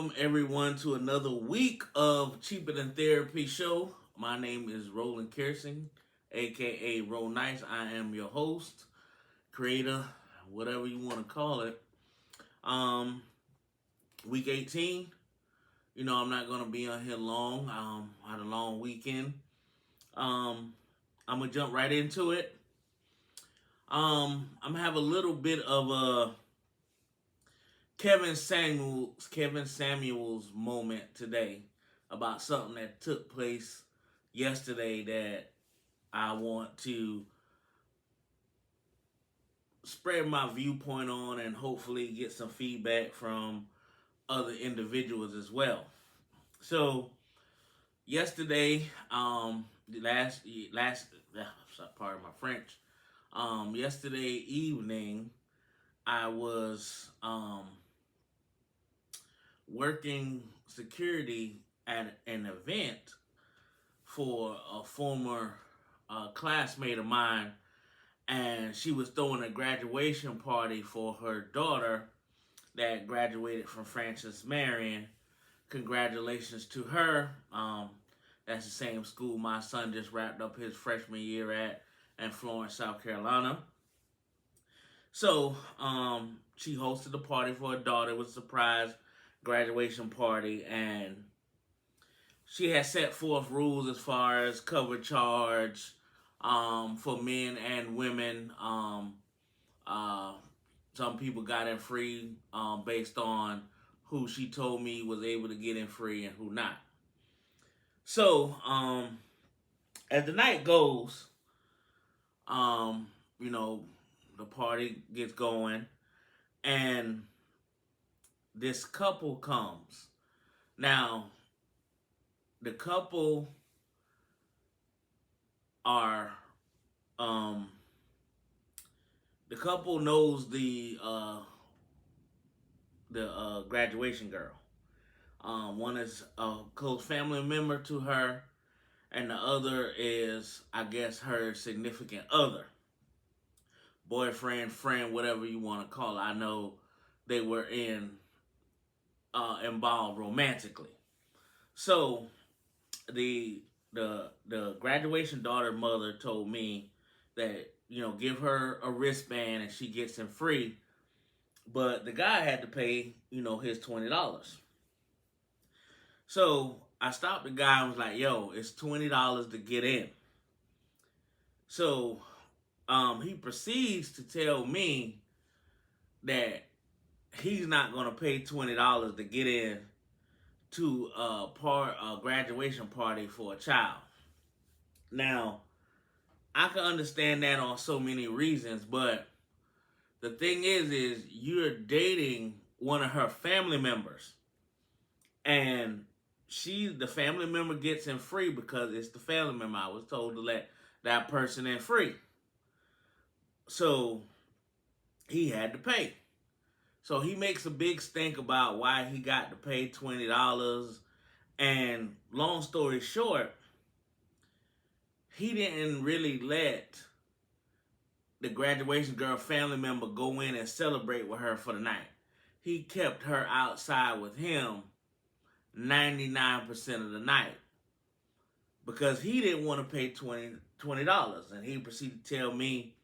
Welcome everyone to another week of Cheaper Than Therapy show. My name is Roland Kersing, aka Roll Nice. I am your host, creator, whatever you want to call it. Um, week 18. I'm not gonna be on here long. I had a long weekend. Um, I'm gonna jump right into it. I'm gonna have a little bit of a Kevin Samuels moment today about something that took place yesterday that I want to spread my viewpoint on and hopefully get some feedback from other individuals as well. So yesterday, last pardon my French. Yesterday evening, I was working security at an event for a former classmate of mine, and she was throwing a graduation party for her daughter that graduated from Francis Marion. Congratulations to her. That's the same school my son just wrapped up his freshman year at in Florence, South Carolina. So she hosted a party for her daughter. It was a surprise graduation party, and she had set forth rules as far as cover charge for men and women. Uh, some people got in free based on who she told me was able to get in free and who not. So as the night goes, um, you know, the party gets going, and this couple comes. Now, the couple are the couple knows the graduation girl. One is a close family member to her, and the other is, I guess, her significant other, boyfriend, friend, whatever you want to call it. I know they were involved romantically. So the graduation daughter mother told me that give her a wristband and she gets him free, but the guy had to pay his $20. So I stopped the guy and was like, "Yo, it's $20 to get in." So he proceeds to tell me that he's not gonna pay $20 to get in to a graduation party for a child. Now, I can understand that on so many reasons, but the thing is you're dating one of her family members, and the family member gets in free because it's the family member. I was told to let that person in free, so he had to pay. So he makes a big stink about why he got to pay $20. And long story short, he didn't really let the graduation girl family member go in and celebrate with her for the night. He kept her outside with him 99% of the night because he didn't want to pay $20. And he proceeded to tell me,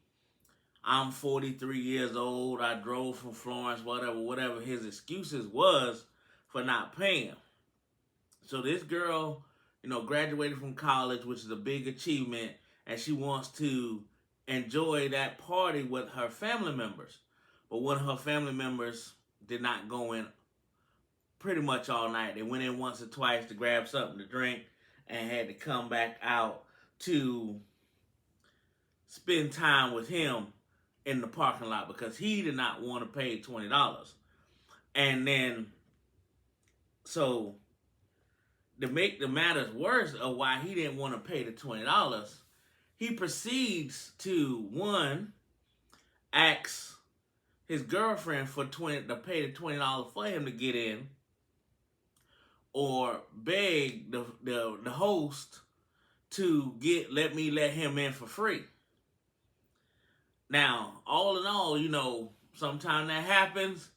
"I'm 43 years old. I drove from Florence," whatever his excuses was for not paying. So this girl, graduated from college, which is a big achievement, and she wants to enjoy that party with her family members. But one of her family members did not go in pretty much all night. They went in once or twice to grab something to drink and had to come back out to spend time with him in the parking lot because he did not want to pay $20. And then, so to make the matters worse of why he didn't want to pay the $20, he proceeds to, one, ask his girlfriend to pay the $20 for him to get in, or beg the host to let him in for free. Now, all in all, sometimes that happens,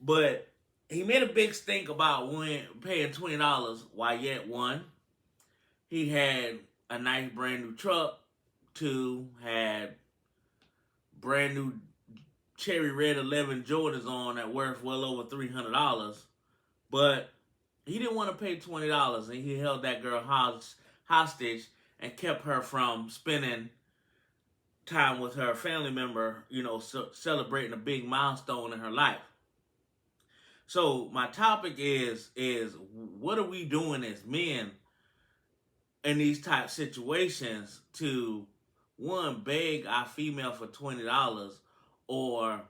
but he made a big stink about when paying $20. Why yet one, he had a nice brand new truck. Two, had brand new cherry red 11 Jordans on that worth well over $300. But he didn't want to pay $20, and he held that girl hostage and kept her from spending time with her family member, celebrating a big milestone in her life. So my topic is what are we doing as men in these type situations to, one, beg our female for $20, or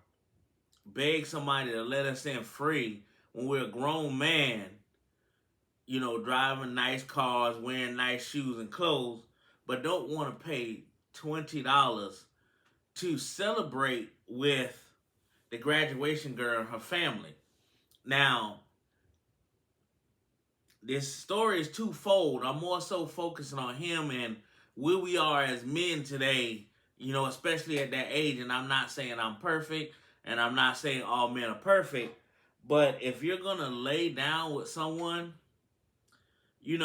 beg somebody to let us in free when we're a grown man, driving nice cars, wearing nice shoes and clothes, but don't want to pay $20 to celebrate with the graduation girl and her family. Now, this story is twofold. I'm more so focusing on him and where we are as men today, especially at that age. And I'm not saying I'm perfect, and I'm not saying all men are perfect, but if you're going to lay down with someone, you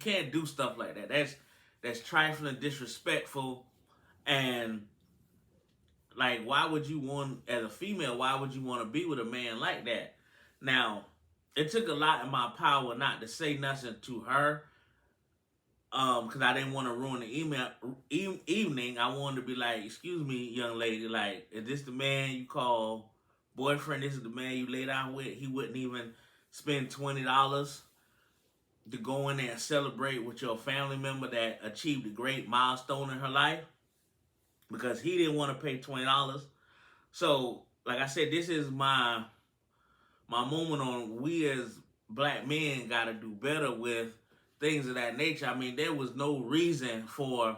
can't do stuff like that. That's trifling, disrespectful, and like, why would you want, as a female, why would you want to be with a man like that? Now, it took a lot in my power not to say nothing to her, because I didn't want to ruin the evening. I wanted to be like, excuse me, young lady, like, is this the man you call boyfriend? This is the man you lay down with? He wouldn't even spend $20 to go in there and celebrate with your family member that achieved a great milestone in her life, because he didn't want to pay $20. So, like I said, this is my moment on we as black men got to do better with things of that nature. I mean, there was no reason for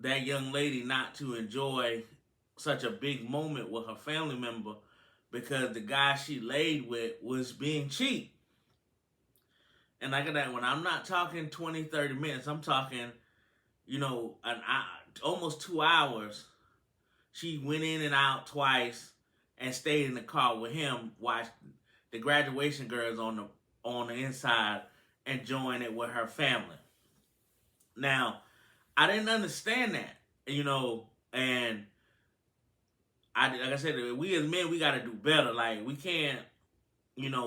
that young lady not to enjoy such a big moment with her family member, because the guy she laid with was being cheap. And like that, when I'm not talking 20, 30 minutes, I'm talking, almost 2 hours. She went in and out twice and stayed in the car with him, watched the graduation girls on the inside, enjoying it with her family. Now, I didn't understand that, and like I said, we as men, we got to do better. Like, we can't,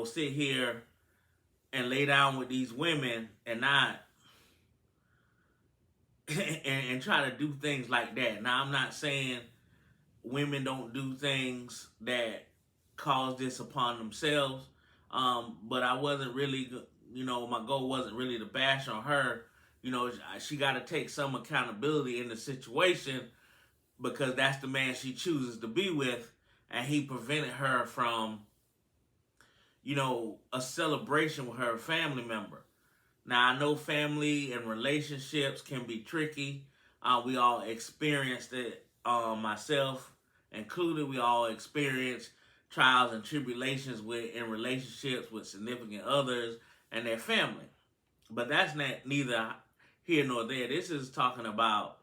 sit here and lay down with these women and not and try to do things like that. Now, I'm not saying women don't do things that cause this upon themselves, but I wasn't really, my goal wasn't really to bash on her. She got to take some accountability in the situation, because that's the man she chooses to be with, and he prevented her from, a celebration with her family member. Now, I know family and relationships can be tricky. We all experienced it, myself included. We all experienced trials and tribulations in relationships with significant others and their family. But that's neither here nor there. This is talking about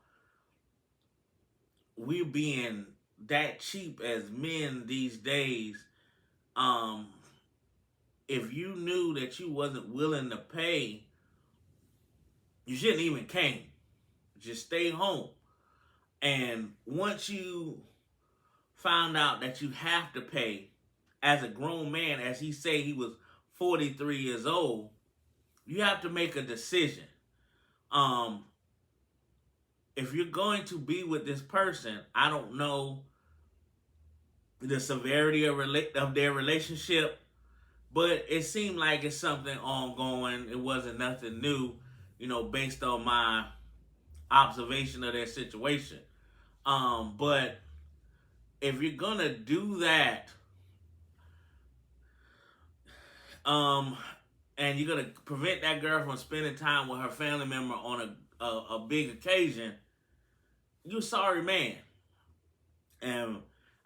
we being that cheap as men these days. If you knew that you wasn't willing to pay, you shouldn't even came. Just stay home. And once you found out that you have to pay, as a grown man, as he said he was 43 years old, you have to make a decision. If you're going to be with this person, I don't know the severity of their relationship, but it seemed like it's something ongoing. It wasn't nothing new, based on my observation of their situation. But if you're gonna do that, and you're gonna prevent that girl from spending time with her family member on a big occasion, you're a sorry man. And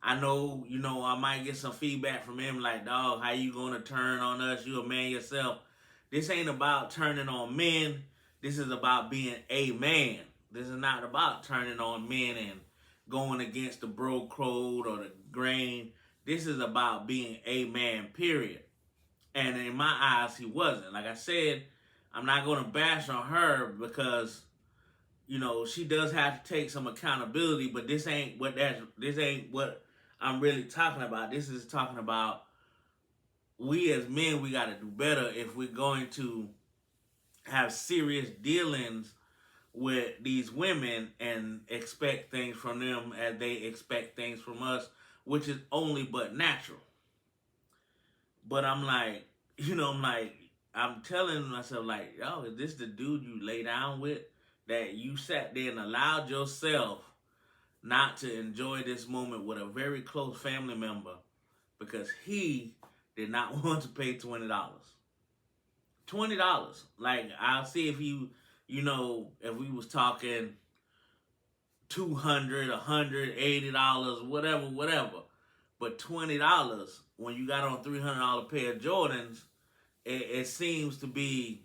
I know, I might get some feedback from him like, dog, how you gonna turn on us? You a man yourself. This ain't about turning on men. This is about being a man. This is not about turning on men and going against the bro code or the grain. This is about being a man, period. And in my eyes, he wasn't. Like I said, I'm not going to bash on her because, you know, she does have to take some accountability, but this ain't what I'm really talking about. This is talking about we as men, we got to do better if we're going to have serious dealings with these women and expect things from them as they expect things from us, which is only but natural. But I'm like, I'm telling myself, like, yo, is this the dude you lay down with? That you sat there and allowed yourself not to enjoy this moment with a very close family member because he did not want to pay $20. $20. Like, I'll see if if we was talking $200, $180, whatever. But $20 when you got on $300 pair of Jordans, it seems to be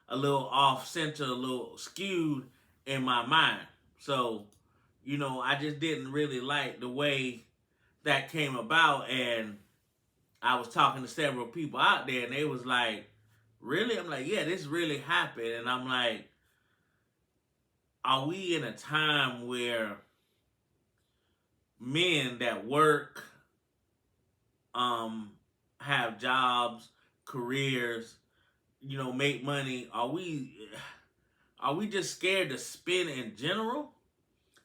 a little off center, a little skewed in my mind. So, I just didn't really like the way that came about. And I was talking to several people out there, and they was like, really? I'm like, yeah, this really happened. And I'm like, are we in a time where men that work, have jobs, careers, make money, are we just scared to spend in general?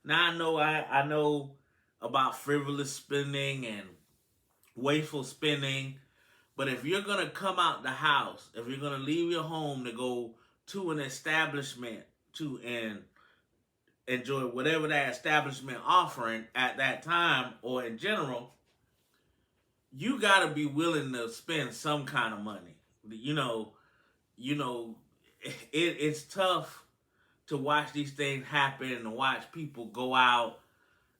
Now I know about frivolous spending and wasteful spending, but if you're gonna come out the house, if you're gonna leave your home to go to an establishment to enjoy whatever that establishment offering at that time or in general, you gotta be willing to spend some kind of money. It's tough to watch these things happen and to watch people go out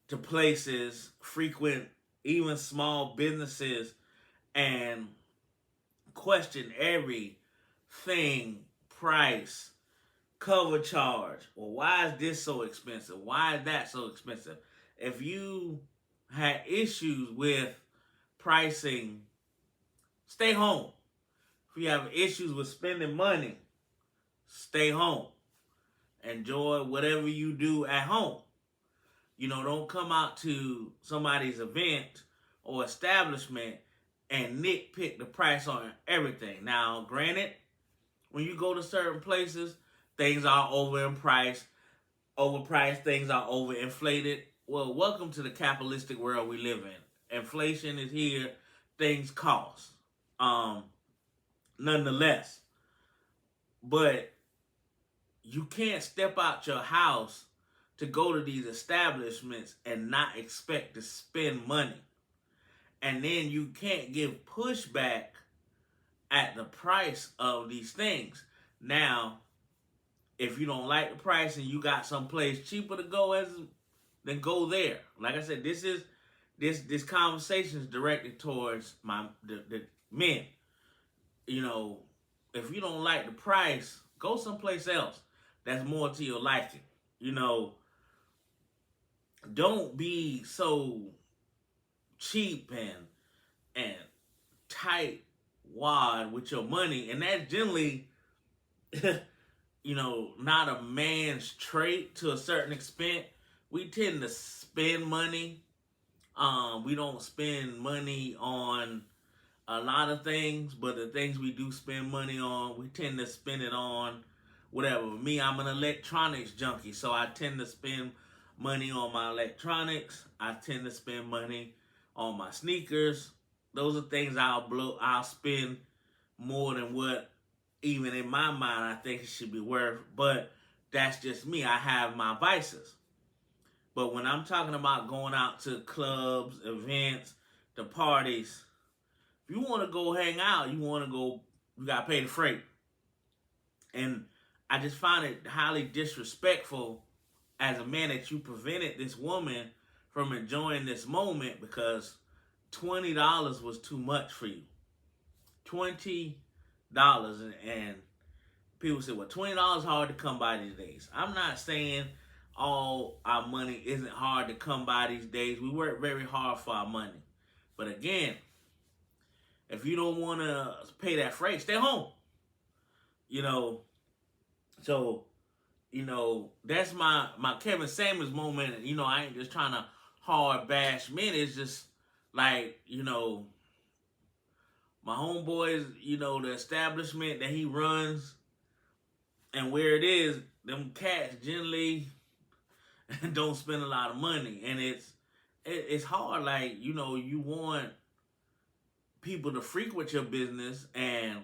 to places, frequent even small businesses, and question everything, price, cover charge, or why is this so expensive? Why is that so expensive? If you had issues with pricing, stay home. If you have issues with spending money, stay home. Enjoy whatever you do at home. Don't come out to somebody's event or establishment and nitpick the price on everything. Now, granted, when you go to certain places, things are overpriced, things are overinflated. Well, welcome to the capitalistic world we live in. Inflation is here, things cost. Nonetheless, but you can't step out your house to go to these establishments and not expect to spend money. And then you can't give pushback at the price of these things. Now, if you don't like the price and you got someplace cheaper to go, then go there. Like I said, this conversation is directed towards the men. If you don't like the price, go someplace else that's more to your liking. Don't be so cheap and tight wad with your money, and that's generally not a man's trait to a certain extent. We tend to spend money. We don't spend money on a lot of things, but the things we do spend money on, we tend to spend it on whatever. Me, I'm an electronics junkie, so I tend to spend money on my electronics. I tend to spend money on my sneakers. Those are things I'll spend more than what even in my mind I think it should be worth. But that's just me. I have my vices. But when I'm talking about going out to clubs, events, the parties, if you want to go hang out, you got to pay the freight. And I just find it highly disrespectful as a man that you prevented this woman from enjoying this moment because $20 was too much for you. $20. And people say, well, $20 hard to come by these days. I'm not saying all our money isn't hard to come by these days. We work very hard for our money. But again, if you don't want to pay that freight, stay home. You know, so that's my Kevin Samuels moment. I ain't just trying to hard bash men. It's just like, my homeboys, the establishment that he runs and where it is, them cats generally don't spend a lot of money. And it's hard. Like, you want people to frequent your business and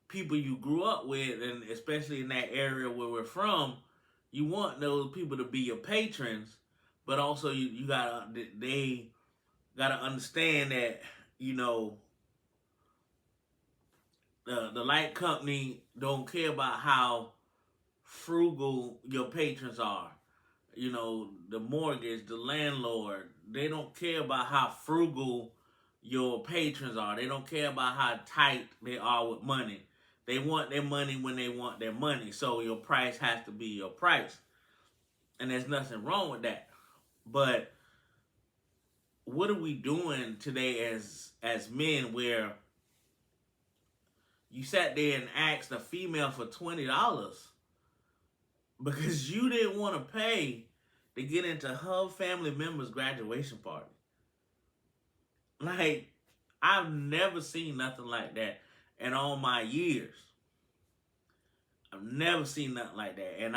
people you grew up with, and especially in that area where we're from, you want those people to be your patrons, but also they gotta understand that the light company don't care about how frugal your patrons are. The mortgage, the landlord, they don't care about how frugal your patrons are. They don't care about how tight they are with money. They want their money when they want their money. So your price has to be your price. And there's nothing wrong with that. But what are we doing today as men where you sat there and asked a female for $20 because you didn't want to pay to get into her family member's graduation party? Like, I've never seen nothing like that in all my years. I've never seen nothing like that. And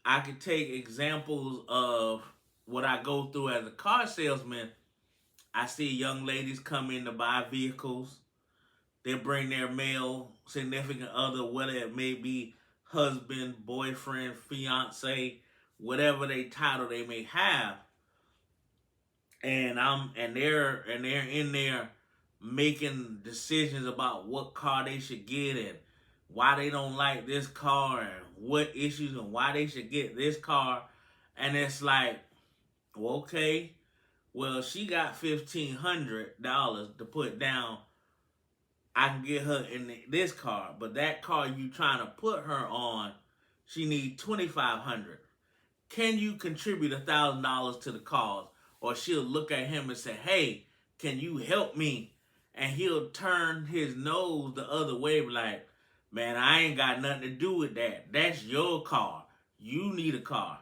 I could take examples of what I go through as a car salesman. I see young ladies come in to buy vehicles. They bring their male significant other, whether it may be husband, boyfriend, fiance, whatever they title they may have. And they're in there making decisions about what car they should get and why they don't like this car and what issues and why they should get this car. And it's like, well, okay, well, she got $1,500 to put down. I can get her in this car, but that car you trying to put her on, she needs $2,500. Can you contribute $1,000 to the cause? Or she'll look at him and say, hey, can you help me? And he'll turn his nose the other way, like, man, I ain't got nothing to do with that. That's your car. You need a car.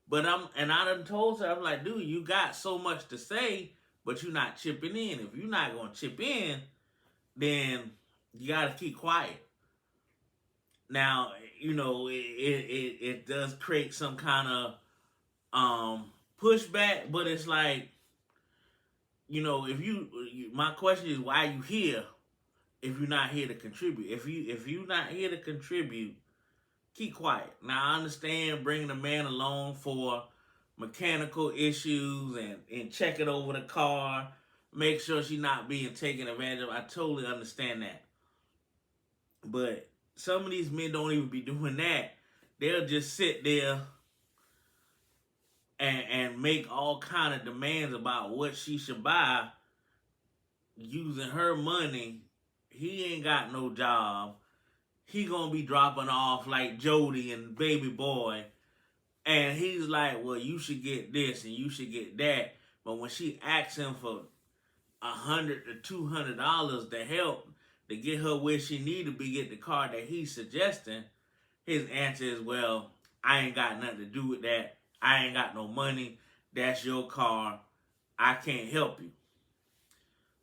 But I done told her, I'm like, dude, you got so much to say, but you're not chipping in. If you're not going to chip in, then you got to keep quiet. Now, it does create some kind of pushback, but it's like, my question is, why are you here if you're not here to contribute? If you're not here to contribute, keep quiet. Now, I understand bringing a man along for mechanical issues and checking over the car, make sure she's not being taken advantage of. I totally understand that. But some of these men don't even be doing that. They'll just sit there and make all kind of demands about what she should buy using her money. He ain't got no job. He gonna be dropping off like Jody and Baby Boy. And he's like, well, you should get this and you should get that. But when she asks him for $100 to $200 to help to get her where she need to be, get the car that he's suggesting, his answer is, well, I ain't got nothing to do with that. I ain't got no money. That's your car. I can't help you.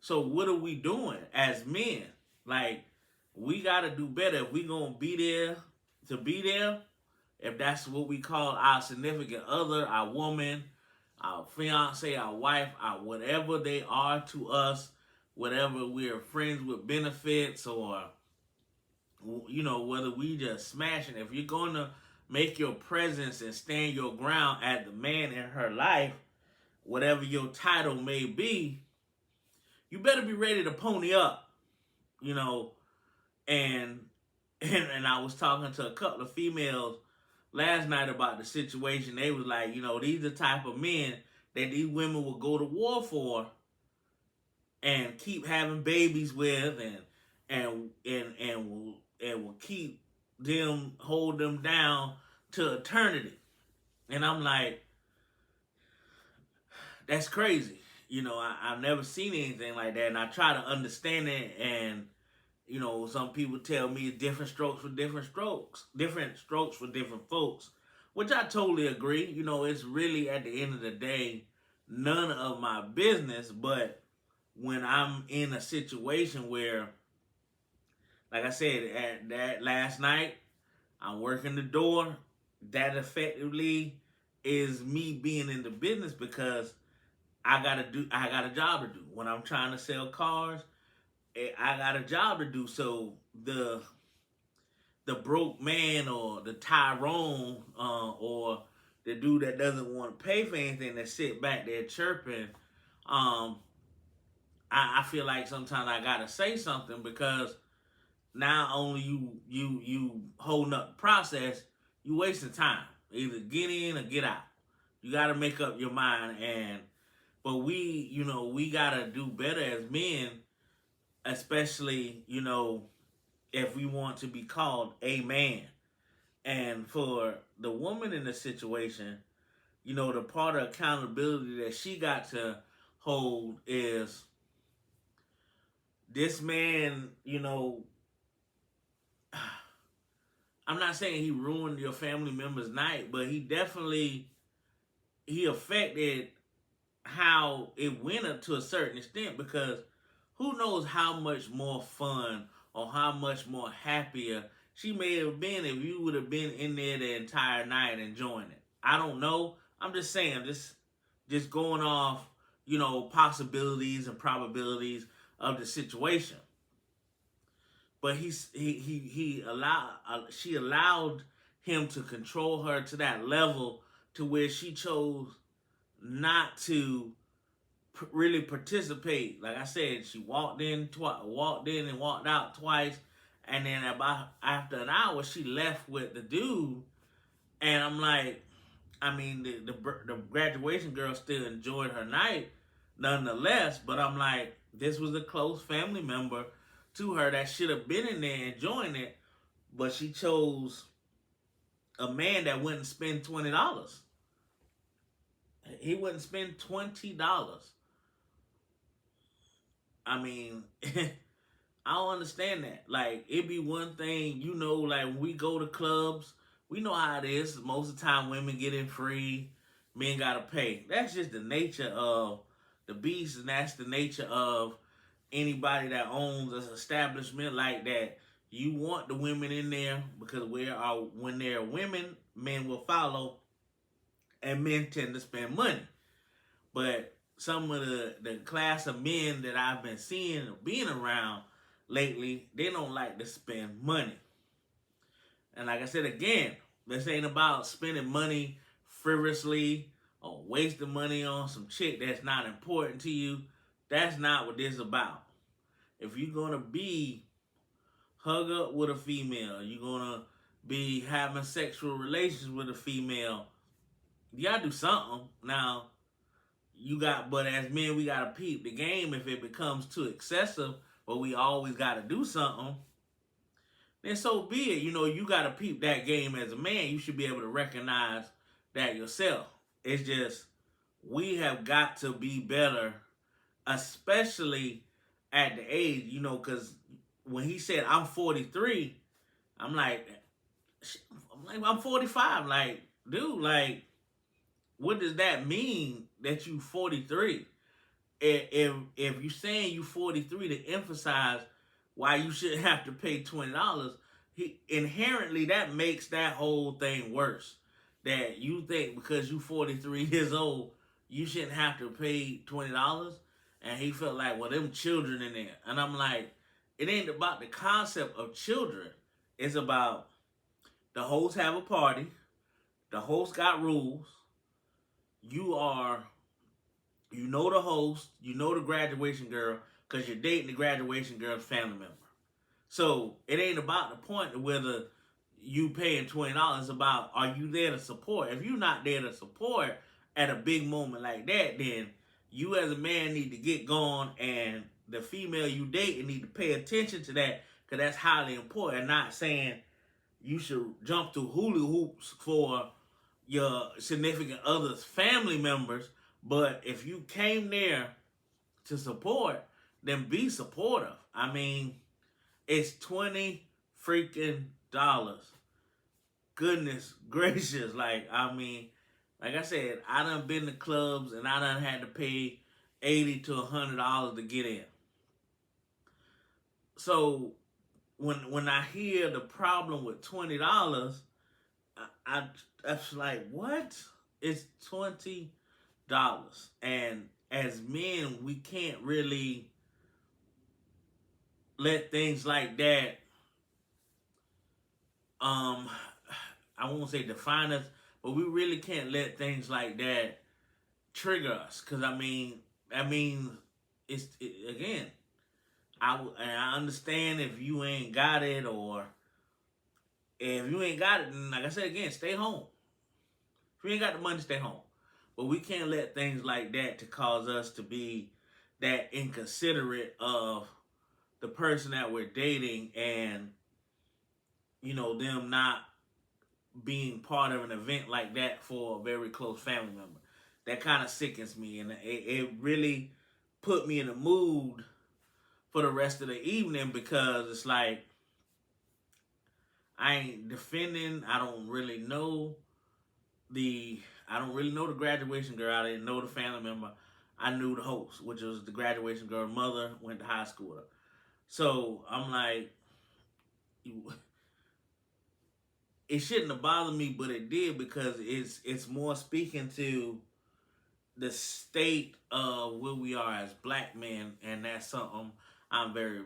So what are we doing as men? Like, we got to do better. If we going to be there to be there, if that's what we call our significant other, our woman, our fiance, our wife, our whatever they are to us, whatever we're friends with benefits, or, whether we just smashing. If you're going to make your presence and stand your ground as the man in her life, whatever your title may be, you better be ready to pony up, and I was talking to a couple of females last night about the situation. They was like, these are the type of men that these women will go to war for and keep having babies with, and will keep them, hold them down to eternity. And I'm like, that's crazy. I've never seen anything like that, and I try to understand it. And some people tell me different strokes for different strokes for different folks, which I totally agree. It's really at the end of the day none of my business. But when I'm in a situation where, like I said, at that last night, I'm working the door. That effectively is me being in the business because I got a job to do. When I'm trying to sell cars, I got a job to do. So the broke man or the Tyrone or the dude that doesn't want to pay for anything that sit back there chirping, um, I feel like sometimes I gotta say something because not only you holding up the process, you wasting time. Either get in or get out. You gotta make up your mind. But we gotta do better as men, especially if we want to be called a man. And for the woman in the situation, the part of accountability that she got to hold is this man. I'm not saying he ruined your family member's night, but he affected how it went up to a certain extent, because who knows how much more fun or how much more happier she may have been if you would have been in there the entire night enjoying it. I don't know. I'm just saying, just going off, possibilities and probabilities of the situation. But she allowed him to control her to that level to where she chose not to really participate. Like I said, she walked in and walked out twice, and then about after an hour, she left with the dude. And I'm like, I mean, the graduation girl still enjoyed her night, nonetheless. But I'm like, this was a close family member to her that should have been in there enjoying it, but she chose a man that wouldn't spend $20. He wouldn't spend $20. I mean, I don't understand that. Like, it'd be one thing, like when we go to clubs, we know how it is. Most of the time, women get in free, men gotta pay. That's just the nature of the beast, and that's the nature of anybody that owns an establishment like that. You want the women in there because when there are women, men will follow, and men tend to spend money. But some of the class of men that I've been seeing or being around lately, they don't like to spend money. And like I said again, this ain't about spending money frivolously or wasting money on some chick that's not important to you. That's not what this is about. If you're gonna be hug up with a female, you're gonna be having sexual relations with a female, you gotta do something. Now, but as men, we gotta peep the game. If it becomes too excessive, but we always gotta do something, then so be it. You gotta peep that game as a man. You should be able to recognize that yourself. It's just, we have got to be better, especially at the age, because when he said I'm 43, I'm like I'm 45. Like, dude, like, what does that mean that you 43? If you're saying you 43 to emphasize why you shouldn't have to pay $20, inherently that makes that whole thing worse. That you think because you 43 years old, you shouldn't have to pay $20, and he felt like, well, them children in there, and I'm like, it ain't about the concept of children. It's about the hosts have a party, the host got rules. You know the host, you know the graduation girl, because you're dating the graduation girl's family member. So it ain't about the point of whether you paying $20. It's about, are you there to support? If you're not there to support at a big moment like that, then you as a man need to get going, and the female you dating need to pay attention to that, because that's highly important. Not saying you should jump through hula hoops for your significant other's family members, but if you came there to support, then be supportive. I mean, it's 20 freaking dollars. Goodness gracious. Like, I mean, like I said, I done been to clubs and I done had to pay $80 to $100 to get in. So when I hear the problem with $20, I was like, what? It's $20. And as men, we can't really let things like that, I won't say define us, but we really can't let things like that trigger us. Cause I mean, again, I understand if you ain't got it, or if you ain't got it, then like I said again, stay home. If you ain't got the money, stay home. But we can't let things like that to cause us to be that inconsiderate of the person that we're dating, and them not being part of an event like that for a very close family member. That kind of sickens me, and it really put me in a mood for the rest of the evening, because it's like, I ain't defending. I don't really know the graduation girl. I didn't know the family member. I knew the host, which was the graduation girl mother, went to high school with her. So I'm like, it shouldn't have bothered me, but it did, because it's more speaking to the state of where we are as black men, and that's something I'm very,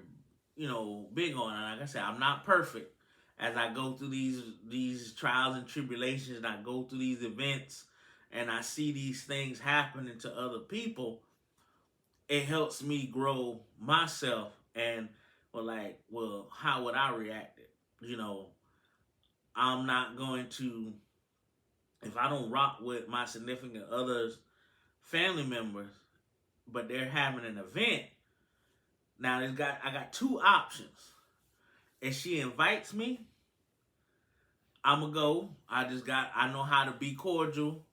big on. And like I said, I'm not perfect. As I go through these trials and tribulations, and I go through these events, and I see these things happening to other people, it helps me grow myself. And well, how would I react it? I'm not going to, if I don't rock with my significant other's family members, but they're having an event. Now I got two options. If she invites me, I'ma go. I know how to be cordial.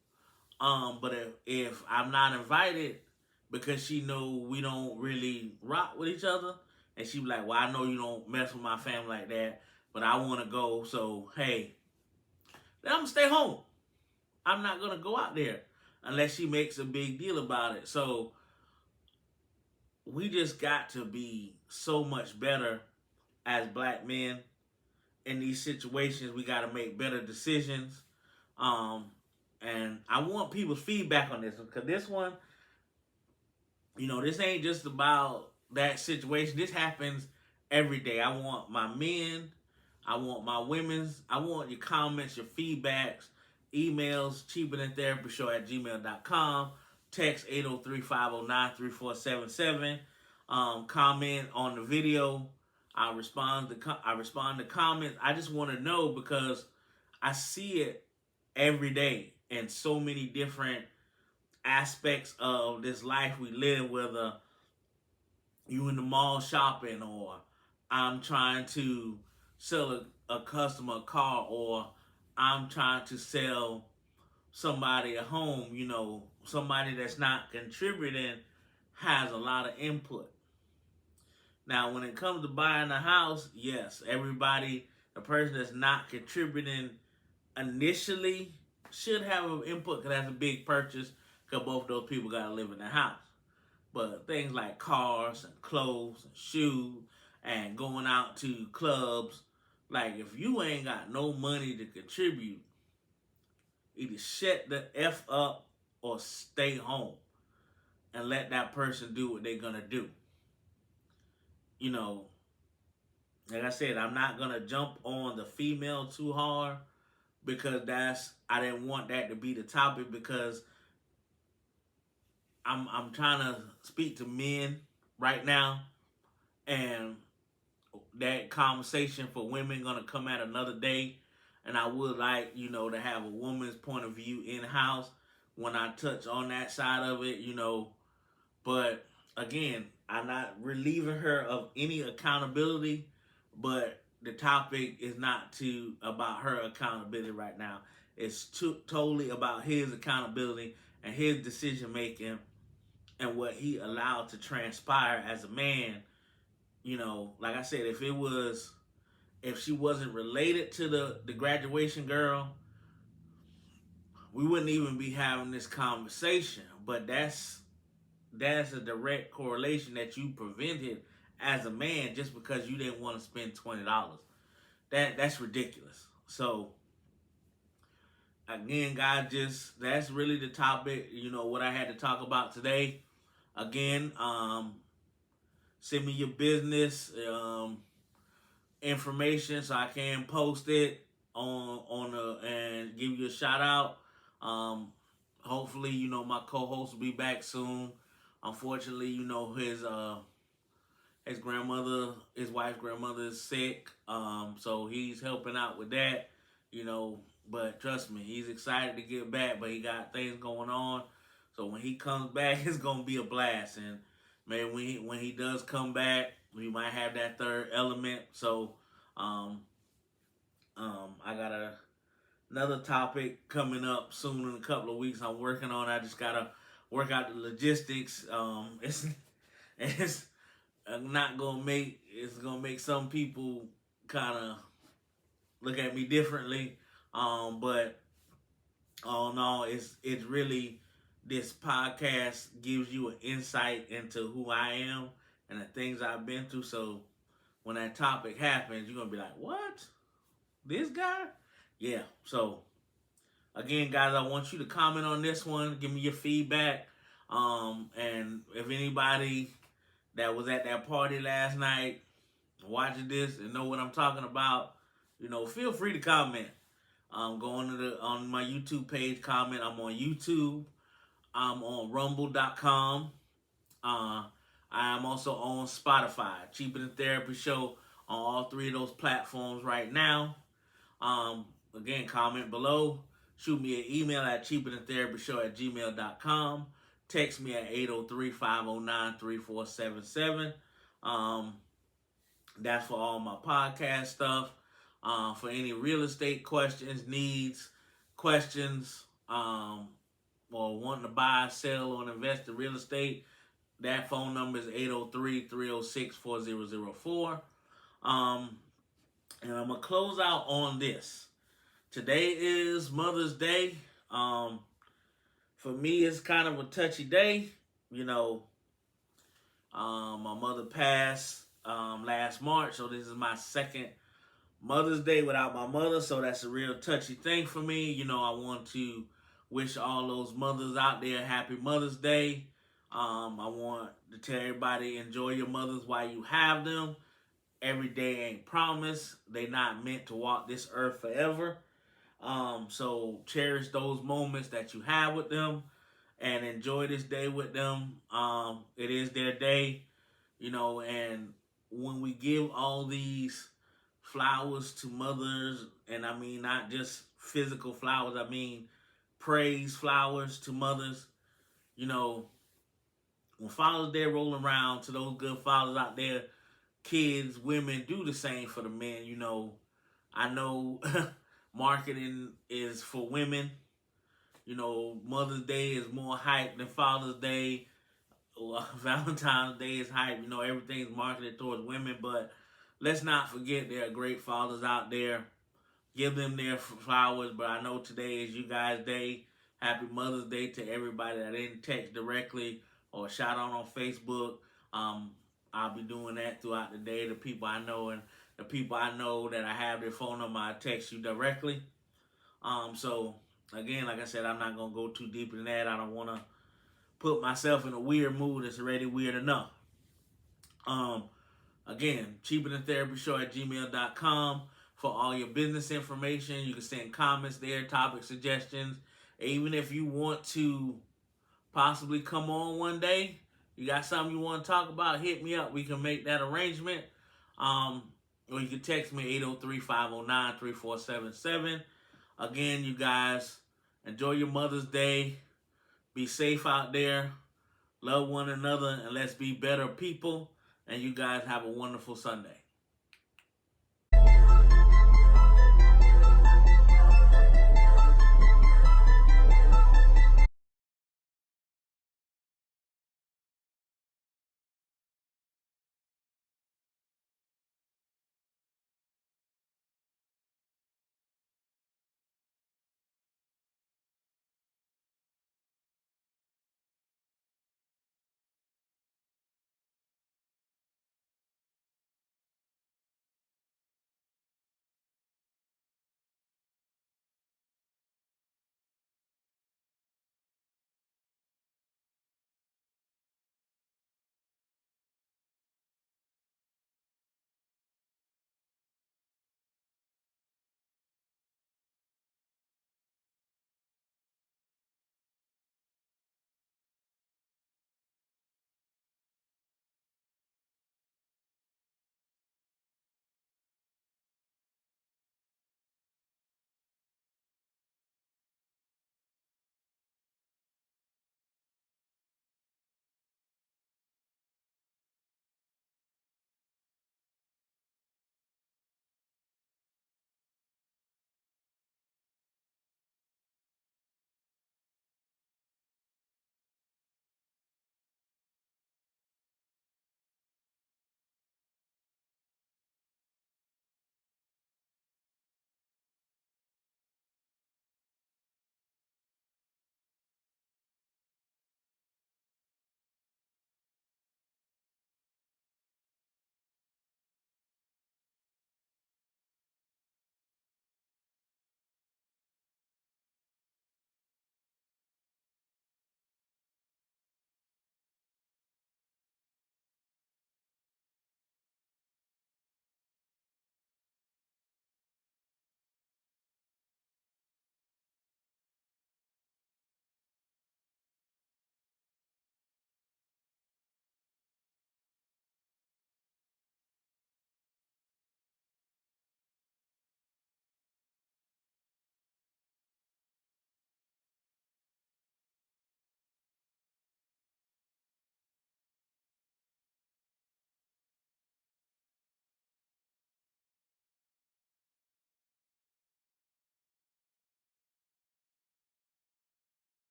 But if I'm not invited, because she know we don't really rock with each other, and she be like, well, I know you don't mess with my family like that, but I want to go, so hey, then I'm gonna stay home. I'm not gonna go out there unless she makes a big deal about it. So we just got to be so much better as black men in these situations. We got to make better decisions. And I want people's feedback on this, because this one, this ain't just about that situation. This happens every day. I want my men, I want my women's, I want your comments, your feedbacks, emails, cheaperthantherapyshow@gmail.com, text 803-509-3477, comment on the video. I respond to comments. I just want to know, because I see it every day in so many different aspects of this life we live, whether you in the mall shopping, or I'm trying to sell a customer a car, or I'm trying to sell somebody a home. Somebody that's not contributing has a lot of input. Now, when it comes to buying a house, yes, everybody, the person that's not contributing initially should have an input, because that's a big purchase, because both those people got to live in the house. But things like cars and clothes and shoes and going out to clubs, like, if you ain't got no money to contribute, either shut the F up or stay home and let that person do what they're going to do. Like I said, I'm not going to jump on the female too hard, because I didn't want that to be the topic, because I'm trying to speak to men right now, and that conversation for women gonna come at another day, and I would like to have a woman's point of view in house when I touch on that side of it, But again, I'm not relieving her of any accountability, but the topic is not about her accountability right now. It's totally about his accountability and his decision making and what he allowed to transpire as a man. You know, like I said, if she wasn't related to the graduation girl, we wouldn't even be having this conversation. But that's a direct correlation that you prevented as a man just because you didn't want to spend $20. That's ridiculous. So again, guys, that's really the topic. You know what I had to talk about today. Again, send me your business information so I can post it and give you a shout out. Hopefully, you know, my co-host will be back soon. Unfortunately, you know, his grandmother, his wife's grandmother is sick. So he's helping out with that, you know, but trust me, he's excited to get back, but he got things going on. So when he comes back, it's gonna be a blast. And man, when he does come back, we might have that third element. So I got another topic coming up soon in a couple of weeks. I'm working on. I just gotta work out the logistics. It's not gonna make it's gonna make some people kind of look at me differently. But all in all, it's really this podcast gives you an insight into who I am and the things I've been through. So when that topic happens, you're gonna be like, "What? This guy?" Yeah. So again, guys, I want you to comment on this one. Give me your feedback. And if anybody that was at that party last night watching this and know what I'm talking about, you know, feel free to comment. Go on my YouTube page, comment. I'm on YouTube. I'm on Rumble.com. I am also on Spotify. Cheaper Than Therapy Show on all three of those platforms right now. Again, comment below. Shoot me an email at cheaperthantherapyshow@gmail.com. Text me at 803-509-3477. That's for all my podcast stuff. For any real estate questions, needs, questions, or wanting to buy, sell, or invest in real estate, that phone number is 803-306-4004. And I'm going to close out on this. Today is Mother's Day. For me, it's kind of a touchy day. You know, my mother passed last March, so this is my second Mother's Day without my mother, so that's a real touchy thing for me. You know, I want to wish all those mothers out there happy Mother's Day. I want to tell everybody, enjoy your mothers while you have them. Every day ain't promised. They not meant to walk this earth forever. So cherish those moments that you have with them and enjoy this day with them. It is their day, you know, and when we give all these flowers to mothers, and I mean not just physical flowers, I mean praise flowers to mothers, you know, when Father's Day roll around, to those good fathers out there, kids, women, do the same for the men. You know, I know marketing is for women. You know, Mother's Day is more hype than Father's Day. Valentine's Day is hype. You know, everything's marketed towards women, but let's not forget there are great fathers out there. Give them their flowers, but I know today is you guys' day. Happy Mother's Day to everybody that didn't text directly or shout out on Facebook. I'll be doing that throughout the day. The people I know and the people I know that I have their phone number, I text you directly. So again, like I said, I'm not gonna go too deep in that. I don't want to put myself in a weird mood. It's already weird enough. Again, cheaperthantherapyshow@gmail.com for all your business information. You can send comments there, topic suggestions. Even if you want to possibly come on one day, you got something you want to talk about, hit me up. We can make that arrangement. Or you can text me 803-509-3477. Again, you guys, enjoy your Mother's Day. Be safe out there. Love one another, and let's be better people. And you guys have a wonderful Sunday.